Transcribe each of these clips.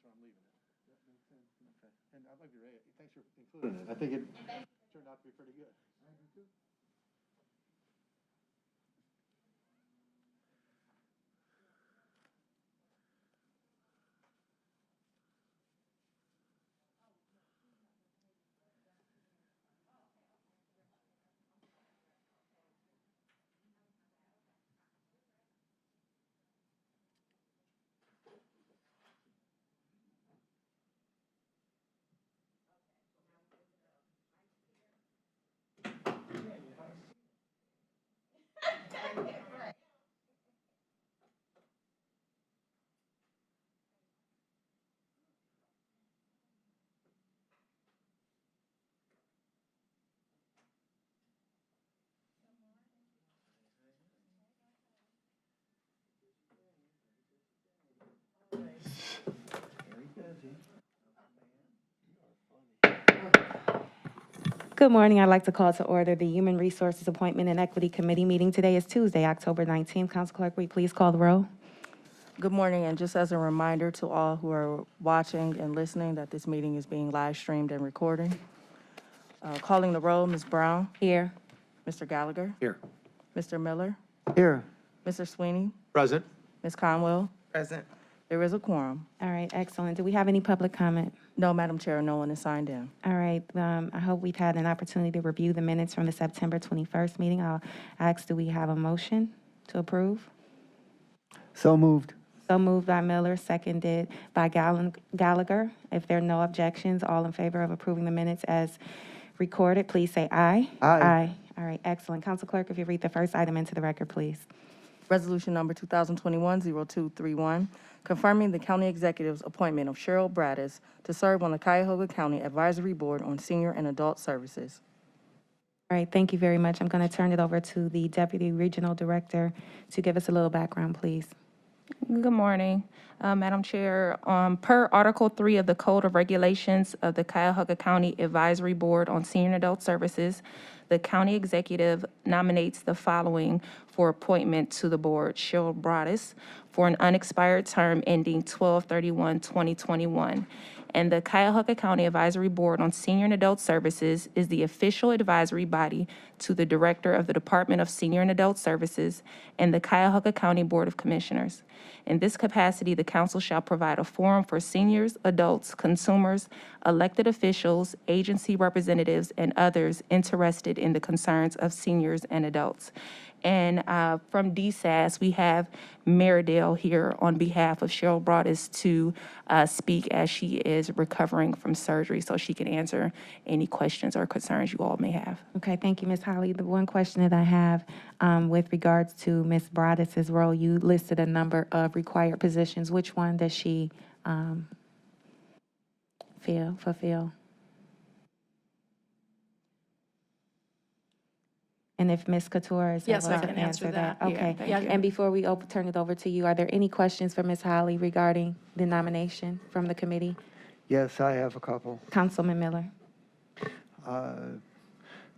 why I'm leaving it. That makes sense. Okay. And I'd like to Ray, thanks for including it. I think it turned out to be pretty good. I do too. Good morning. I'd like to call to order the Human Resources Appointment and Equity Committee meeting. Today is Tuesday, October 19th. Council Clerk, will you please call the roll? Good morning, and just as a reminder to all who are watching and listening that this meeting is being live streamed and recorded. Calling the roll, Ms. Brown, Here. Mr. Gallagher, Here. Mr. Miller, Here. Mr. Sweeney, Present. Ms. Conwell. Present. There is a quorum. All right, excellent. Do we have any public comment? No, Madam Chair, no one is signed in. All right, I hope we've had an opportunity to review the minutes from the September 21st meeting. I'll ask, do we have a motion to approve? So moved. So moved by Miller, seconded by Gallagher. If there are no objections, all in favor of approving the minutes as recorded, please say aye. Aye. All right, excellent. Council Clerk, if you read the first item into the record, please. Resolution number 2021-0231, confirming the county executive's appointment of Cheryl Braddis to serve on the Cuyahoga County Advisory Board on Senior and Adult Services. All right, thank you very much. I'm going to turn it over to the Deputy Regional Director to give us a little background, please. Good morning, Madam Chair. Per Article 3 of the Code of Regulations of the Cuyahoga County Advisory Board on Senior and Adult Services, the county executive nominates the following for appointment to the board: Cheryl Braddis for an unexpired term ending 12/31/2021. And the Cuyahoga County Advisory Board on Senior and Adult Services is the official advisory body to the Director of the Department of Senior and Adult Services and the Cuyahoga County Board of Commissioners. In this capacity, the council shall provide a forum for seniors, adults, consumers, elected officials, agency representatives, and others interested in the concerns of seniors and adults. And from DSAS, we have Meridale here on behalf of Cheryl Braddis to speak as she is recovering from surgery, so she can answer any questions or concerns you all may have. Okay, thank you, Ms. Holly. The one question that I have with regards to Ms. Braddis's role, you listed a number of required positions. Which one does she fulfill? And if Ms. Couture is Yes, I able to can answer that. Yeah, Okay. thank you. And before we turn it over to you, are there any questions for Ms. Holly regarding the nomination from the committee? Yes, I have a couple. Councilman Miller.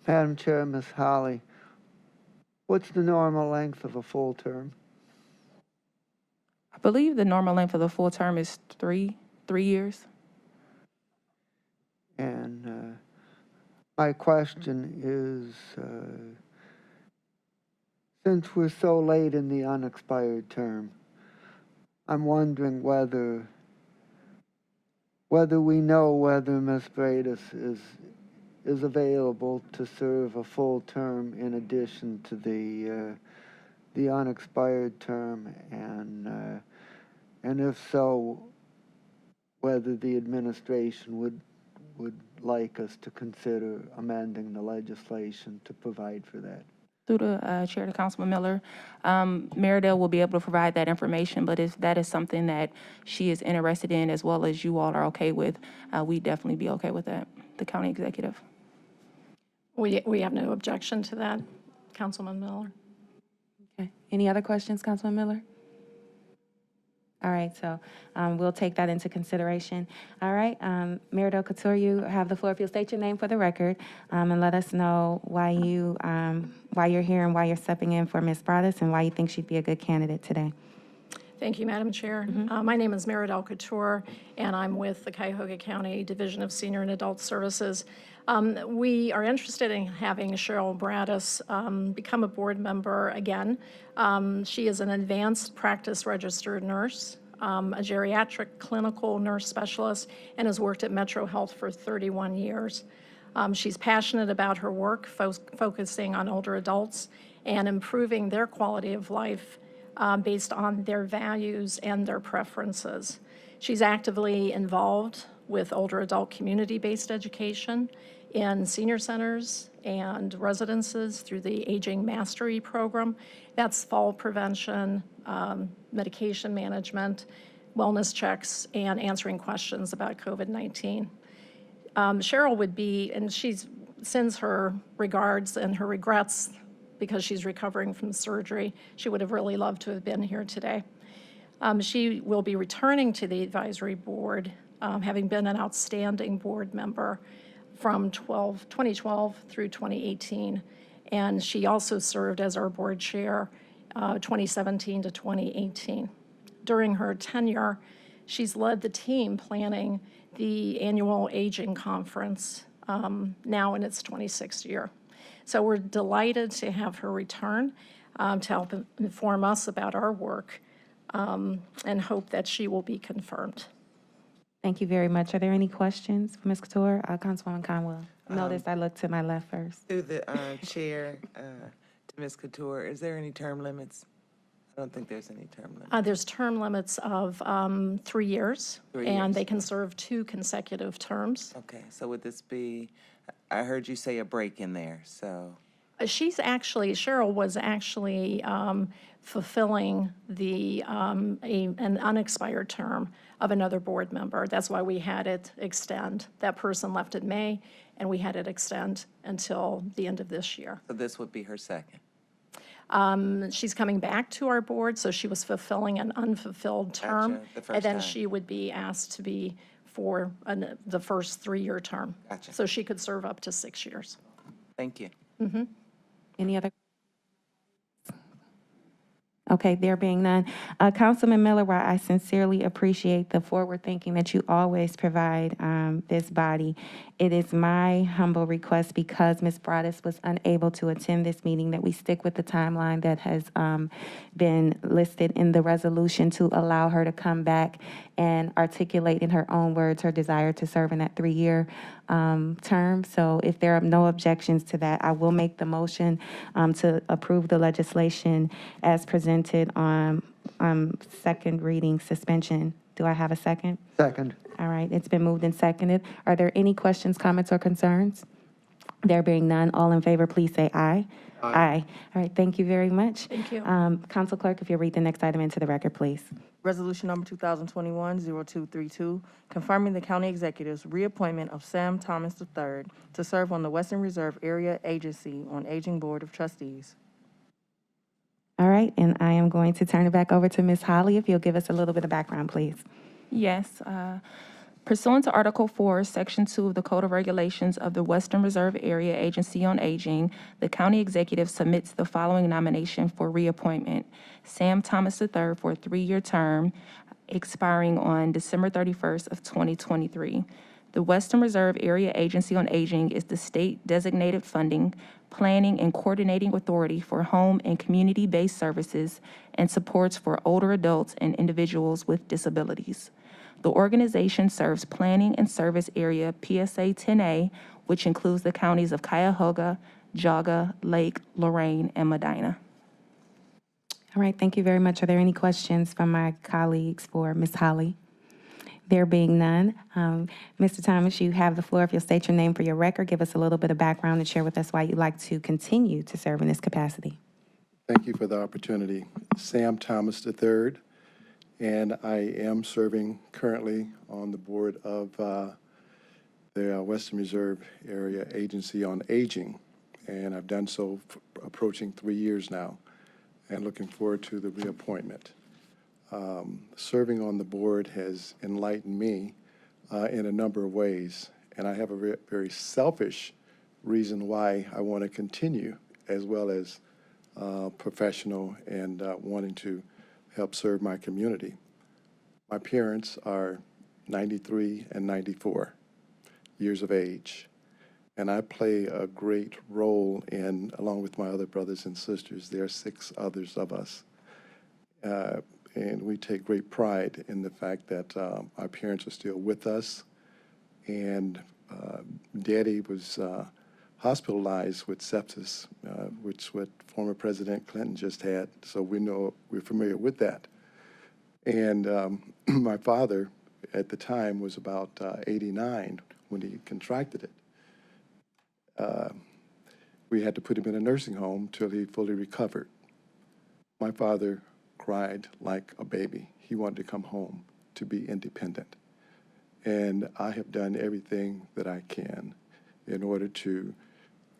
Madam Chair, Ms. Holly, what's the normal length of a full term? I believe the normal length of the full term is three years. And my question is, since we're so late in the unexpired term, I'm wondering whether we know whether Ms. Braddis is available to serve a full term in addition to the unexpired term, and if so, whether the administration would like us to consider amending the legislation to provide for that. Through the chair to Councilman Miller, Meridale will be able to provide that information, but if that is something that she is interested in as well as you all are okay with, we'd definitely be okay with that, the county executive. We have no objection to that, Councilman Miller. Okay. Any other questions, Councilman Miller? All right, so we'll take that into consideration. All right, Meridale Couture, you have the floor. If you'll state your name for the record and let us know why you're here and why you're stepping in for Ms. Braddis and why you think she'd be a good candidate today. Thank you, Madam Chair. My name is Meridel Couture, and I'm with the Cuyahoga County Division of Senior and Adult Services. We are interested in having Cheryl Braddis become a board member again. She is an advanced practice registered nurse, a geriatric clinical nurse specialist, and has worked at Metro Health for 31 years. She's passionate about her work, focusing on older adults and improving their quality of life based on their values and their preferences. She's actively involved with older adult community-based education in senior centers and residences through the Aging Mastery Program. That's fall prevention, medication management, wellness checks, and answering questions about COVID-19. Cheryl would be, and she sends her regards and her regrets because she's recovering from surgery. She would have really loved to have been here today. She will be returning to the advisory board, having been an outstanding board member from 2012 through 2018. And she also served as our board chair 2017 to 2018. During her tenure, she's led the team planning the annual Aging Conference, now in its 26th year. So we're delighted to have her return to help inform us about our work and hope that she will be confirmed. Thank you very much. Are there any questions for Ms. Couture? Councilwoman Conwell. Notice I looked to my left first. Through the chair to Ms. Couture, is there any term limits? I don't think there's any term limits. There's term limits of 3 years, 3 and years. they can serve 2 consecutive terms. Okay, so would this be, I heard you say a break in there, so, Cheryl was actually fulfilling an unexpired term of another board member. That's why we had it extend. That person left in May, and we had it extend until the end of this year. so this would be her second. She's coming back to our board, so she was fulfilling an unfulfilled term. Gotcha, the first And then time. she would be asked to be for the first 3-year term. Gotcha. So she could serve up to 6 years. Thank you. Any other? Okay, there being none. Councilman Miller, while I sincerely appreciate the forward thinking that you always provide this body, it is my humble request, because Ms. Broadus was unable to attend this meeting, that we stick with the timeline that has been listed in the resolution to allow her to come back and articulate in her own words her desire to serve in that 3-year term. So if there are no objections to that, I will make the motion to approve the legislation as presented on second reading suspension. Do I have a second? Second. All right, it's been moved and seconded. Are there any questions, comments, or concerns? There being none, all in favor, please say aye. Aye. All right, thank you very much. Thank you. Council Clerk, if you'll read the next item into the record, please. Resolution number 2021-0232, confirming the county executive's reappointment of Sam Thomas III to serve on the Western Reserve Area Agency on Aging Board of Trustees. All right, and I am going to turn it back over to Ms. Holly, if you'll give us a little bit of background, please. Yes. Pursuant to Article 4, Section 2 of the Code of Regulations of the Western Reserve Area Agency on Aging, the county executive submits the following nomination for reappointment: Sam Thomas III for a 3-year term expiring on December 31st of 2023. The Western Reserve Area Agency on Aging is the state-designated funding, planning, and coordinating authority for home and community-based services and supports for older adults and individuals with disabilities. The organization serves Planning and Service Area PSA 10A, which includes the counties of Cuyahoga, Jaga, Lake, Lorraine, and Medina. All right, thank you very much. Are there any questions from my colleagues for Ms. Holly? There being none, Mr. Thomas, you have the floor. If you'll state your name for your record, give us a little bit of background, and share with us why you'd like to continue to serve in this capacity. Thank you for the opportunity. Sam Thomas III, and I am serving currently on the board of the Western Reserve Area Agency on Aging, and I've done so approaching 3 years now, and looking forward to the reappointment. Serving on the board has enlightened me in a number of ways, and I have a very selfish reason why I want to continue, as well as professional and wanting to help serve my community. My parents are 93 and 94 years of age, and I play a great role in, along with my other brothers and sisters, there are 6 others of us, and we take great pride in the fact that our parents are still with us, and Daddy was hospitalized with sepsis, which what former President Clinton just had, so we're familiar with that. And my father, at the time, was about 89 when he contracted it. We had to put him in a nursing home till he fully recovered. My father cried like a baby. He wanted to come home to be independent. And I have done everything that I can in order to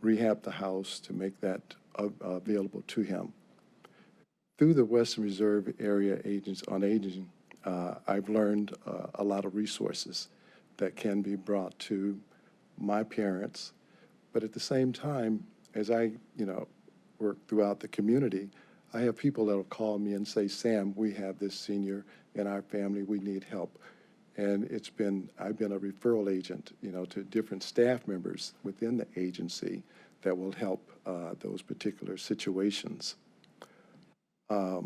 rehab the house to make that available to him. Through the Western Reserve Area Agents on Aging, I've learned a lot of resources that can be brought to my parents. But at the same time, as I, work throughout the community, I have people that will call me and say, Sam, we have this senior in our family, we need help. And I've been a referral agent, to different staff members within the agency that will help those particular situations. A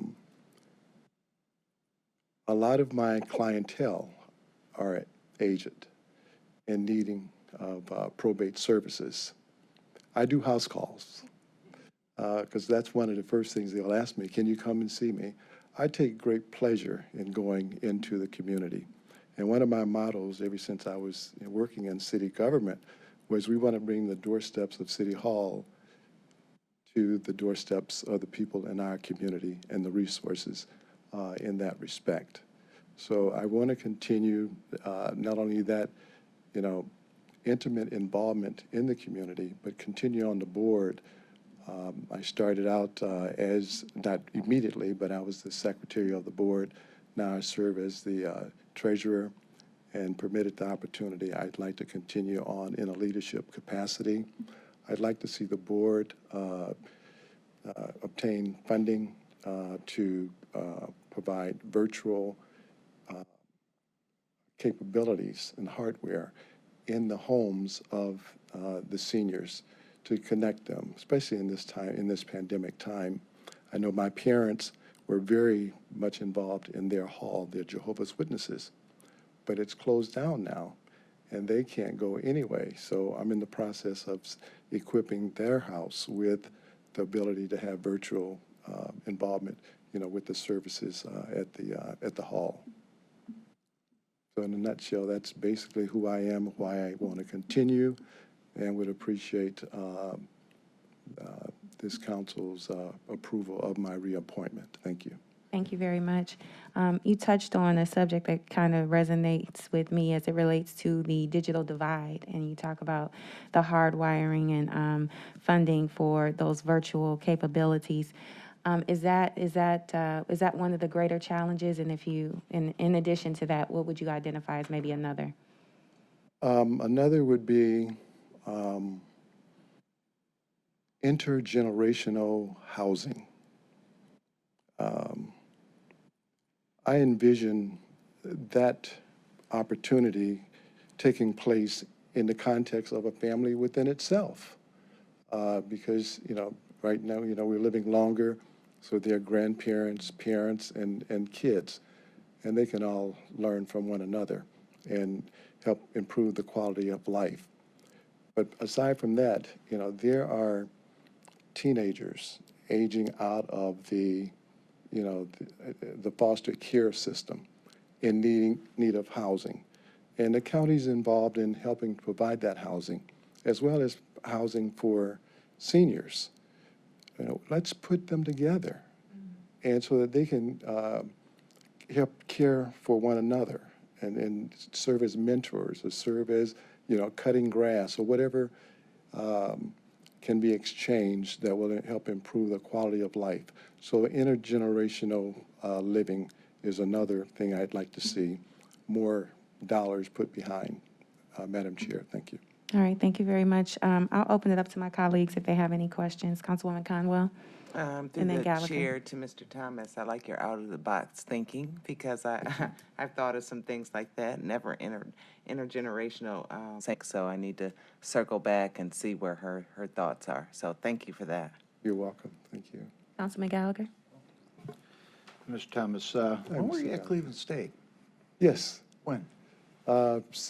lot of my clientele are aged and needing of probate services. I do house calls because that's one of the first things they'll ask me, can you come and see me? I take great pleasure in going into the community. And one of my mottos ever since I was working in city government was we want to bring the doorsteps of City Hall to the doorsteps of the people in our community and the resources in that respect. So I want to continue not only that, intimate involvement in the community, but continue on the board. I started out as, not immediately, but I was the secretary of the board. Now I serve as the treasurer, and permitted the opportunity, I'd like to continue on in a leadership capacity. I'd like to see the board obtain funding to provide virtual capabilities and hardware in the homes of the seniors to connect them, especially in this pandemic time. I know my parents were very much involved in their hall, their Jehovah's Witnesses, but it's closed down now and they can't go anyway. So I'm in the process of equipping their house with the ability to have virtual involvement, with the services at the hall. So in a nutshell, that's basically who I am, why I want to continue, and would appreciate this council's approval of my reappointment. Thank you. Thank you very much. You touched on a subject that kind of resonates with me as it relates to the digital divide, and you talk about the hardwiring and funding for those virtual capabilities. Is that one of the greater challenges? And if you, in addition to that, what would you identify as maybe another? Another would be intergenerational housing. I envision that opportunity taking place in the context of a family within itself. Because, right now, we're living longer, so there are grandparents, parents, and kids, and they can all learn from one another and help improve the quality of life. But aside from that, there are teenagers aging out of the foster care system in need of housing. And the county's involved in helping provide that housing, as well as housing for seniors. Let's put them together, and so that they can help care for one another and serve as mentors, or serve as, cutting grass, or whatever can be exchanged that will help improve the quality of life. So intergenerational living is another thing I'd like to see more dollars put behind. Madam Chair, thank you. All right, thank you very much. I'll open it up to my colleagues if they have any questions. Councilwoman Conwell? Through And then the Gallagher. chair to Mr. Thomas, I like your out-of-the-box thinking because I've thought of some things like that, never intergenerational, so I need to circle back and see where her thoughts are. So thank you for that. You're welcome. Thank you. Councilman Gallagher? Mr. Thomas, when were you at Cleveland State? Yes. When?